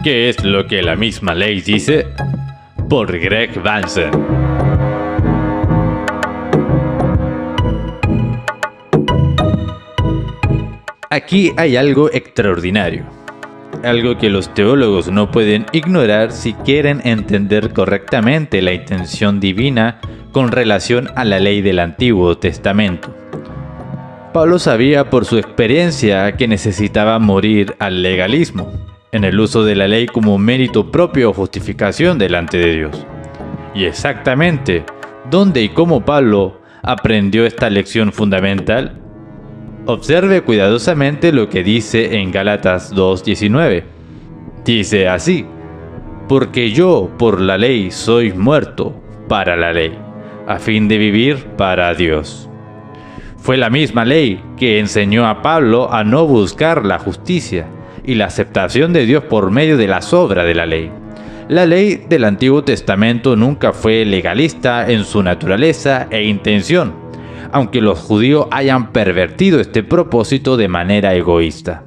¿Qué es lo que la misma ley dice? Por Greg Vansen. Aquí hay algo extraordinario, algo que los teólogos no pueden ignorar si quieren entender correctamente la intención divina con relación a la ley del Antiguo Testamento. Pablo sabía por su experiencia que necesitaba morir al legalismo, en el uso de la ley como mérito propio o justificación delante de Dios. Y exactamente, ¿dónde y cómo Pablo aprendió esta lección fundamental? Observe cuidadosamente lo que dice en Gálatas 2:19. Dice así: porque yo por la ley soy muerto para la ley, a fin de vivir para Dios. Fue la misma ley que enseñó a Pablo a no buscar la justicia y la aceptación de Dios por medio de las obras de la ley. La ley del Antiguo Testamento nunca fue legalista en su naturaleza e intención, aunque los judíos hayan pervertido este propósito de manera egoísta.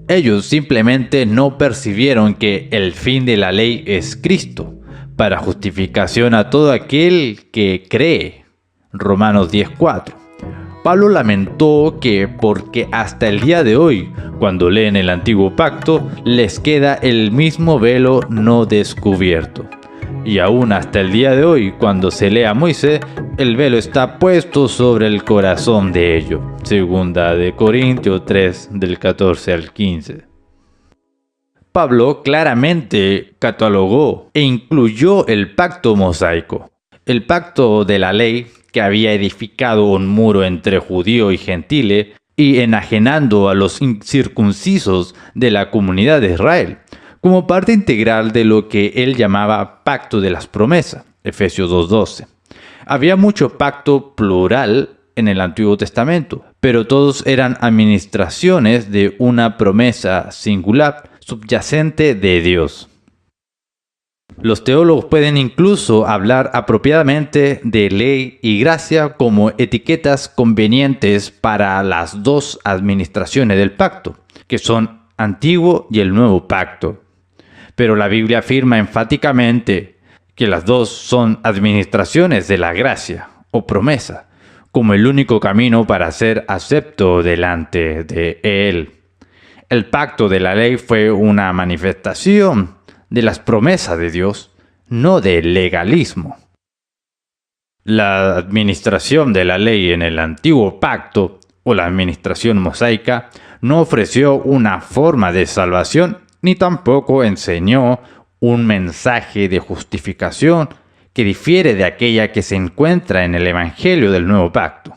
Ellos simplemente no percibieron que el fin de la ley es Cristo, para justificación a todo aquel que cree. Romanos 10:4. Pablo lamentó que porque hasta el día de hoy, cuando leen el Antiguo Pacto, les queda el mismo velo no descubierto. Y aún hasta el día de hoy, cuando se lee a Moisés, el velo está puesto sobre el corazón de ellos. Segunda de Corintios 3, del 14 al 15. Pablo claramente catalogó e incluyó el pacto mosaico, el pacto de la ley que había edificado un muro entre judío y gentile y enajenando a los incircuncisos de la comunidad de Israel, como parte integral de lo que él llamaba pacto de las promesas, Efesios 2:12. Había mucho pacto plural en el Antiguo Testamento, pero todos eran administraciones de una promesa singular subyacente de Dios. Los teólogos pueden incluso hablar apropiadamente de ley y gracia como etiquetas convenientes para las dos administraciones del pacto, que son Antiguo y el Nuevo Pacto. Pero la Biblia afirma enfáticamente que las dos son administraciones de la gracia o promesa, como el único camino para ser acepto delante de Él. El pacto de la ley fue una manifestación de las promesas de Dios, no del legalismo. La administración de la ley en el Antiguo Pacto, o la administración mosaica, no ofreció una forma de salvación, ni tampoco enseñó un mensaje de justificación que difiere de aquella que se encuentra en el Evangelio del Nuevo Pacto.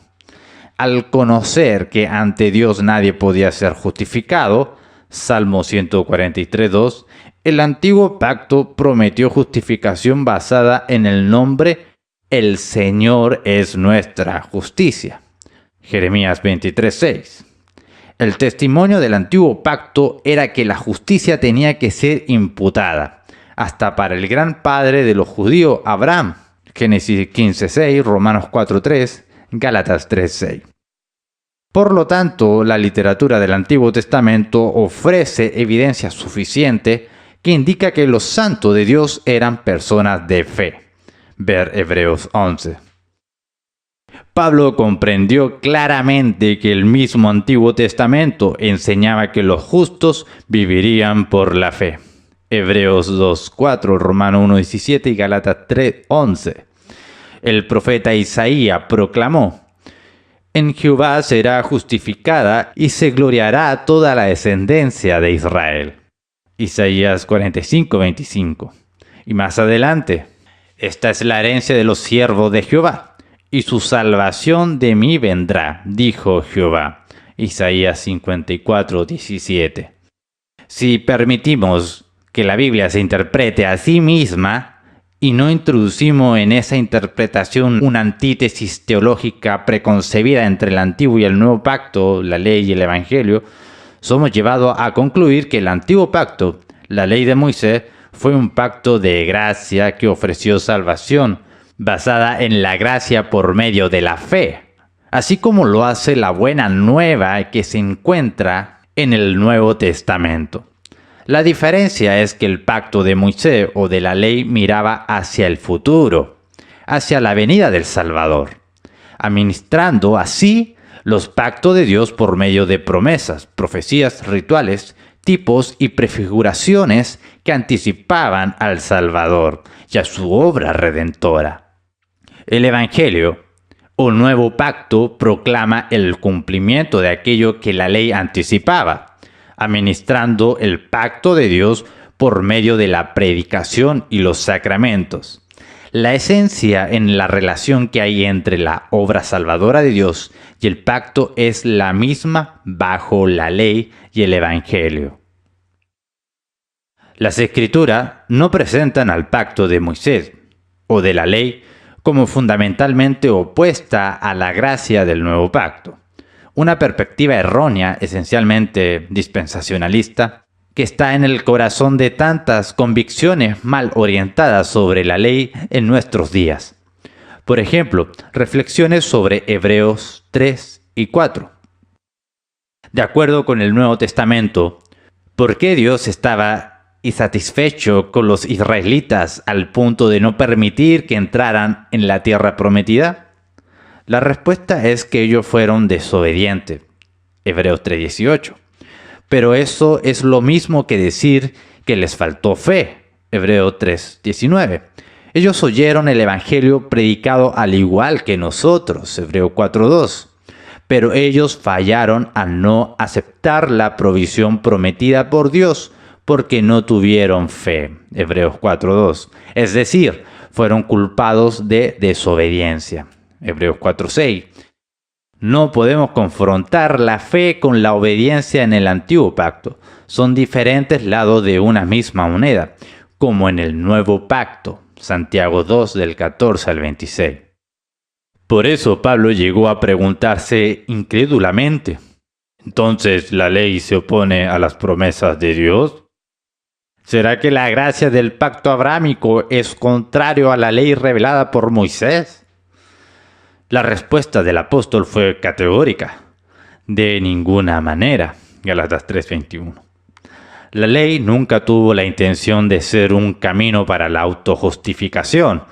Al conocer que ante Dios nadie podía ser justificado, Salmo 143:2, el Antiguo Pacto prometió justificación basada en el nombre El Señor es nuestra justicia. Jeremías 23:6. El testimonio del Antiguo Pacto era que la justicia tenía que ser imputada, hasta para el gran padre de los judíos, Abraham. Génesis 15:6, Romanos 4:3, Gálatas 3:6. Por lo tanto, la literatura del Antiguo Testamento ofrece evidencia suficiente que indica que los santos de Dios eran personas de fe. Ver Hebreos 11. Pablo comprendió claramente que el mismo Antiguo Testamento enseñaba que los justos vivirían por la fe. Hebreos 2:4, Romanos 1:17 y Gálatas 3:11. El profeta Isaías proclamó: en Jehová será justificada y se gloriará toda la descendencia de Israel. Isaías 45:25. Y más adelante: esta es la herencia de los siervos de Jehová, y su salvación de mí vendrá, dijo Jehová. Isaías 54:17. Si permitimos que la Biblia se interprete a sí misma, y no introducimos en esa interpretación una antítesis teológica preconcebida entre el Antiguo y el Nuevo Pacto, la ley y el Evangelio, somos llevados a concluir que el Antiguo Pacto, la ley de Moisés, fue un pacto de gracia que ofreció salvación, basada en la gracia por medio de la fe, así como lo hace la buena nueva que se encuentra en el Nuevo Testamento. La diferencia es que el pacto de Moisés o de la ley miraba hacia el futuro, hacia la venida del Salvador, administrando así los pactos de Dios por medio de promesas, profecías, rituales, tipos y prefiguraciones que anticipaban al Salvador y a su obra redentora. El Evangelio, o nuevo pacto, proclama el cumplimiento de aquello que la ley anticipaba, administrando el pacto de Dios por medio de la predicación y los sacramentos. La esencia en la relación que hay entre la obra salvadora de Dios y el pacto es la misma bajo la ley y el Evangelio. Las Escrituras no presentan al pacto de Moisés o de la ley como fundamentalmente opuesta a la gracia del nuevo pacto. Una perspectiva errónea, esencialmente dispensacionalista, que está en el corazón de tantas convicciones mal orientadas sobre la ley en nuestros días. Por ejemplo, reflexiones sobre Hebreos 3 y 4. De acuerdo con el Nuevo Testamento, ¿por qué Dios estaba insatisfecho con los israelitas al punto de no permitir que entraran en la tierra prometida? La respuesta es que ellos fueron desobedientes. Hebreos 3:18. Pero eso es lo mismo que decir que les faltó fe. Hebreos 3:19. Ellos oyeron el Evangelio predicado al igual que nosotros. Hebreos 4:2. Pero ellos fallaron al no aceptar la provisión prometida por Dios porque no tuvieron fe. Hebreos 4:2. Es decir, fueron culpados de desobediencia. Hebreos 4:6. No podemos confrontar la fe con la obediencia en el antiguo pacto. Son diferentes lados de una misma moneda, como en el nuevo pacto. Santiago 2 del 14 al 26. Por eso Pablo llegó a preguntarse incrédulamente: ¿entonces la ley se opone a las promesas de Dios? ¿Será que la gracia del pacto abrámico es contrario a la ley revelada por Moisés? La respuesta del apóstol fue categórica: de ninguna manera. Gálatas 3:21. La ley nunca tuvo la intención de ser un camino para la autojustificación,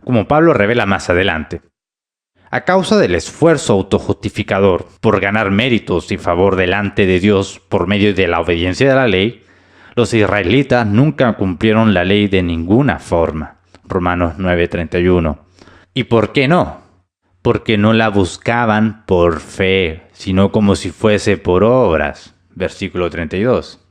como Pablo revela más adelante. A causa del esfuerzo autojustificador por ganar méritos y favor delante de Dios por medio de la obediencia de la ley, los israelitas nunca cumplieron la ley de ninguna forma. Romanos 9:31. ¿Y por qué no? Porque no la buscaban por fe, sino como si fuese por obras. Versículo 32.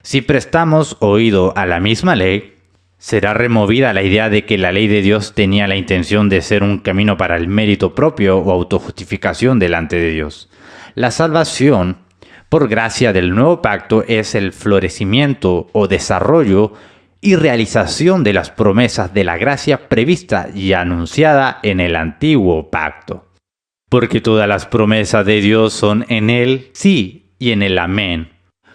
Si prestamos oído a la misma ley, será removida la idea de que la ley de Dios tenía la intención de ser un camino para el mérito propio o autojustificación delante de Dios. La salvación, por gracia del nuevo pacto, es el florecimiento o desarrollo y realización de las promesas de la gracia prevista y anunciada en el antiguo pacto. Porque todas las promesas de Dios son en el sí y en el amén,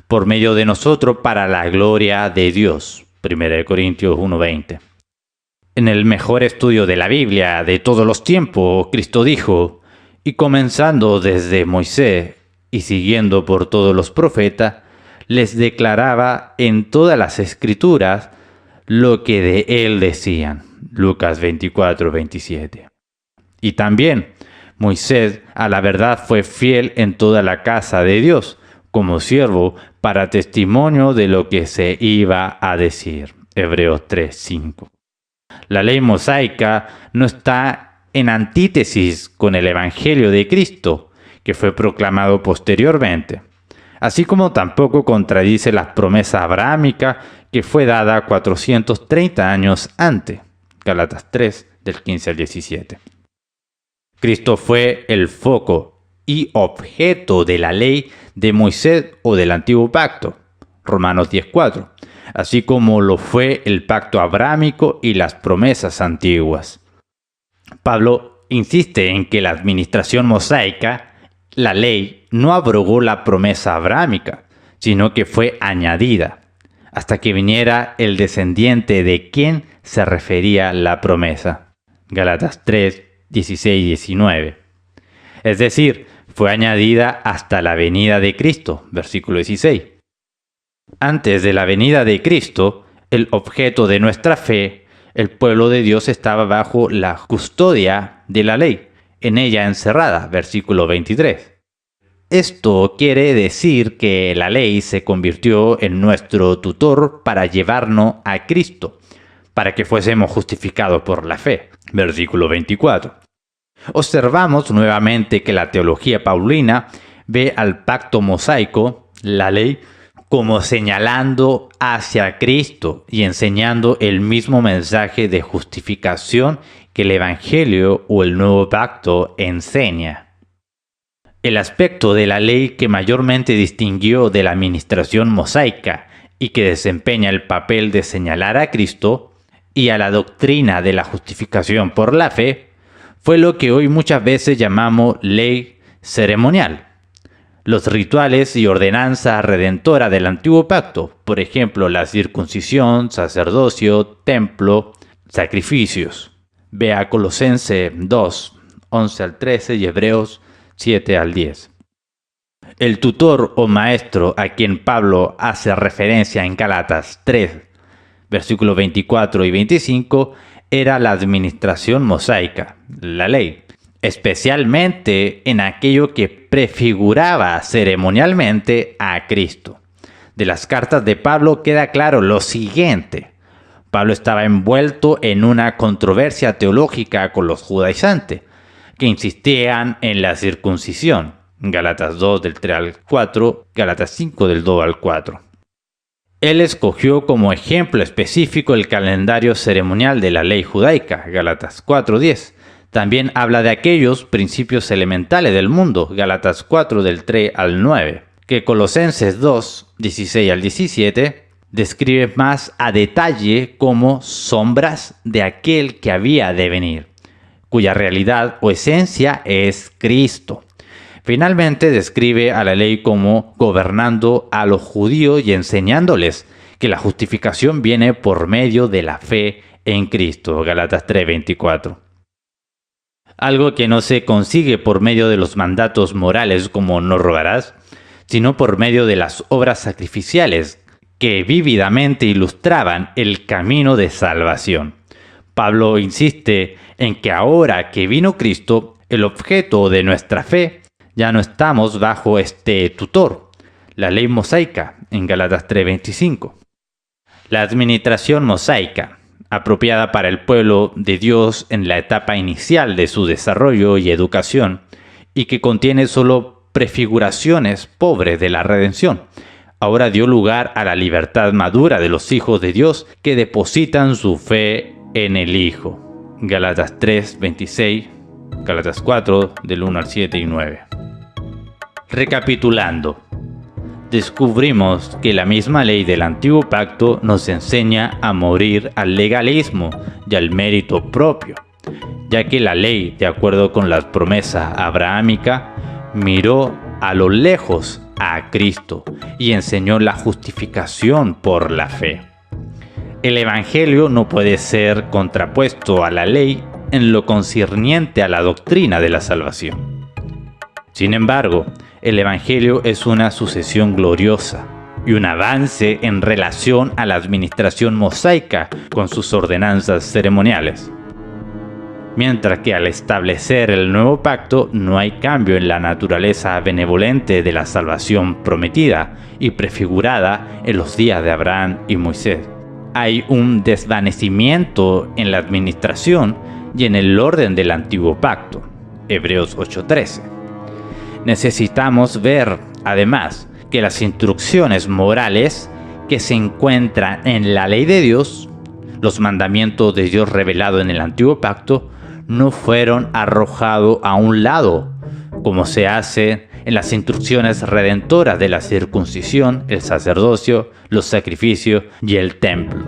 por medio de nosotros para la gloria de Dios. 1 Corintios 1:20. En el mejor estudio de la Biblia de todos los tiempos, Cristo dijo: y comenzando desde Moisés y siguiendo por todos los profetas, les declaraba en todas las escrituras lo que de él decían. Lucas 24:27. Y también Moisés a la verdad fue fiel en toda la casa de Dios, como siervo para testimonio de lo que se iba a decir. Hebreos 3:5. La ley mosaica no está en antítesis con el Evangelio de Cristo, que fue proclamado posteriormente, así como tampoco contradice las promesas abrahámicas que fue dada 430 años antes. Gálatas 3, del 15 al 17. Cristo fue el foco y objeto de la ley de Moisés o del antiguo pacto. Romanos 10:4. Así como lo fue el pacto abrahámico y las promesas antiguas. Pablo insiste en que la administración mosaica, la ley, no abrogó la promesa abrahámica, sino que fue añadida, hasta que viniera el descendiente de quien se refería la promesa. Gálatas 3, 16 y 19. Es decir, fue añadida hasta la venida de Cristo. Versículo 16. Antes de la venida de Cristo, el objeto de nuestra fe, el pueblo de Dios estaba bajo la custodia de la ley, en ella encerrada, versículo 23. Esto quiere decir que la ley se convirtió en nuestro tutor para llevarnos a Cristo, para que fuésemos justificados por la fe, versículo 24. Observamos nuevamente que la teología paulina ve al pacto mosaico, la ley, como señalando hacia Cristo y enseñando el mismo mensaje de justificación que el Evangelio o el Nuevo Pacto enseña. El aspecto de la ley que mayormente distinguió de la administración mosaica y que desempeña el papel de señalar a Cristo y a la doctrina de la justificación por la fe fue lo que hoy muchas veces llamamos ley ceremonial. Los rituales y ordenanza redentora del Antiguo Pacto, por ejemplo, la circuncisión, sacerdocio, templo, sacrificios. Vea Colosenses 2, 11 al 13 y Hebreos 7 al 10. El tutor o maestro a quien Pablo hace referencia en Gálatas 3, versículos 24 y 25, era la administración mosaica, la ley, especialmente en aquello que prefiguraba ceremonialmente a Cristo. De las cartas de Pablo queda claro lo siguiente. Pablo estaba envuelto en una controversia teológica con los judaizantes, que insistían en la circuncisión. Gálatas 2 del 3 al 4, Gálatas 5 del 2 al 4. Él escogió como ejemplo específico el calendario ceremonial de la ley judaica, Gálatas 4:10. También habla de aquellos principios elementales del mundo, Gálatas 4 del 3 al 9, que Colosenses 2, 16 al 17, describe más a detalle como sombras de aquel que había de venir, cuya realidad o esencia es Cristo. Finalmente describe a la ley como gobernando a los judíos y enseñándoles que la justificación viene por medio de la fe en Cristo, Gálatas 3:24. Algo que no se consigue por medio de los mandatos morales como no robarás, sino por medio de las obras sacrificiales que vívidamente ilustraban el camino de salvación. Pablo insiste en que ahora que vino Cristo, el objeto de nuestra fe, ya no estamos bajo este tutor, la ley mosaica, en Gálatas 3:25. La administración mosaica, apropiada para el pueblo de Dios en la etapa inicial de su desarrollo y educación, y que contiene solo prefiguraciones pobres de la redención, ahora dio lugar a la libertad madura de los hijos de Dios que depositan su fe en el Hijo. Gálatas 3:26, Gálatas 4, del 1 al 7 y 9. Recapitulando, descubrimos que la misma ley del Antiguo Pacto nos enseña a morir al legalismo y al mérito propio, ya que la ley, de acuerdo con la promesa abrahámica, miró a lo lejos a Cristo y enseñó la justificación por la fe. El Evangelio no puede ser contrapuesto a la ley en lo concerniente a la doctrina de la salvación. Sin embargo, el Evangelio es una sucesión gloriosa y un avance en relación a la administración mosaica con sus ordenanzas ceremoniales. Mientras que al establecer el nuevo pacto no hay cambio en la naturaleza benevolente de la salvación prometida y prefigurada en los días de Abraham y Moisés. Hay un desvanecimiento en la administración y en el orden del antiguo pacto. Hebreos 8:13. Necesitamos ver, además, que las instrucciones morales que se encuentran en la ley de Dios, los mandamientos de Dios revelados en el Antiguo Pacto, no fueron arrojados a un lado, como se hace en las instrucciones redentoras de la circuncisión, el sacerdocio, los sacrificios y el templo.